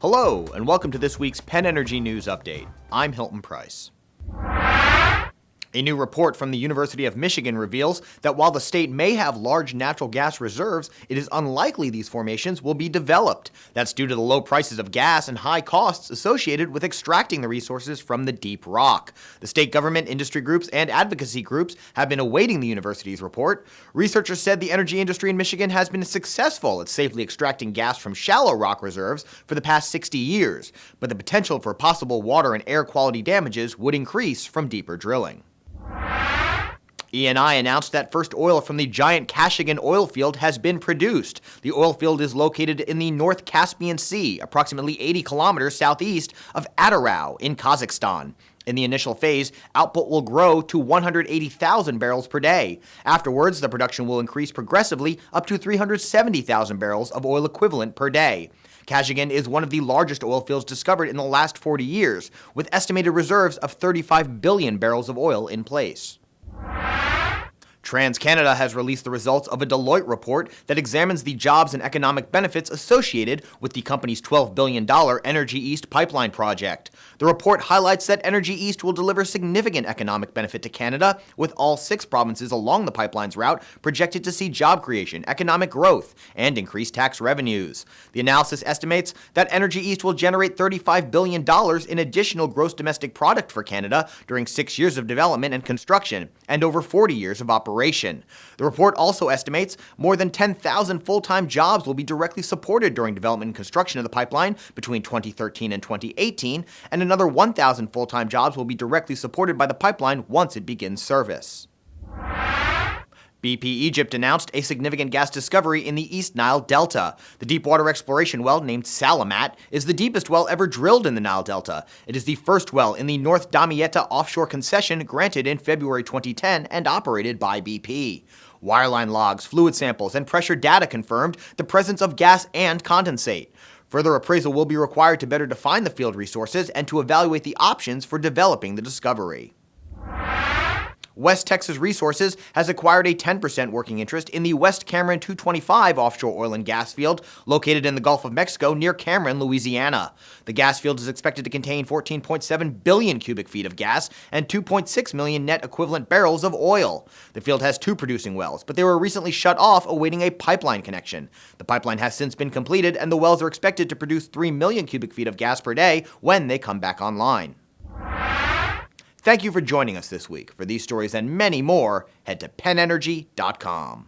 Hello, and welcome to this week's PennEnergy News Update. I'm Hilton Price. A new report from the University of Michigan reveals that while the state may have large natural gas reserves, it is unlikely these formations will be developed. That's due to the low prices of gas and high costs associated with extracting the resources from the deep rock. The state government, industry groups, and advocacy groups have been awaiting the university's report. Researchers said the energy industry in Michigan has been successful at safely extracting gas from shallow rock reserves for the past 60 years, but the potential for possible water and air quality damages would increase from deeper drilling. Eni announced that first oil from the giant Kashagan oil field has been produced. The oil field is located in the North Caspian Sea, approximately 80 kilometers southeast of Atarau in Kazakhstan. In the initial phase, output will grow to 180,000 barrels per day. Afterwards, the production will increase progressively up to 370,000 barrels of oil equivalent per day. Kashagan is one of the largest oil fields discovered in the last 40 years, with estimated reserves of 35 billion barrels of oil in place. TransCanada has released the results of a Deloitte report that examines the jobs and economic benefits associated with the company's $12 billion Energy East pipeline project. The report highlights that Energy East will deliver significant economic benefit to Canada, with all 6 provinces along the pipeline's route projected to see job creation, economic growth, and increased tax revenues. The analysis estimates that Energy East will generate $35 billion in additional gross domestic product for Canada during 6 years of development and construction, and over 40 years of operation. The report also estimates more than 10,000 full-time jobs will be directly supported during development and construction of the pipeline between 2013 and 2018, and another 1,000 full-time jobs will be directly supported by the pipeline once it begins service. BP Egypt announced a significant gas discovery in the East Nile Delta. The deepwater exploration well named Salamat is the deepest well ever drilled in the Nile Delta. It is the first well in the North Damietta offshore concession granted in February 2010 and operated by BP. Wireline logs, fluid samples, and pressure data confirmed the presence of gas and condensate. Further appraisal will be required to better define the field resources and to evaluate the options for developing the discovery. West Texas Resources has acquired a 10% working interest in the West Cameron 225 offshore oil and gas field located in the Gulf of Mexico near Cameron, Louisiana. The gas field is expected to contain 14.7 billion cubic feet of gas and 2.6 million net equivalent barrels of oil. The field has 2 producing wells, but they were recently shut off awaiting a pipeline connection. The pipeline has since been completed, and the wells are expected to produce 3 million cubic feet of gas per day when they come back online. Thank you for joining us this week. For these stories and many more, head to PennEnergy.com.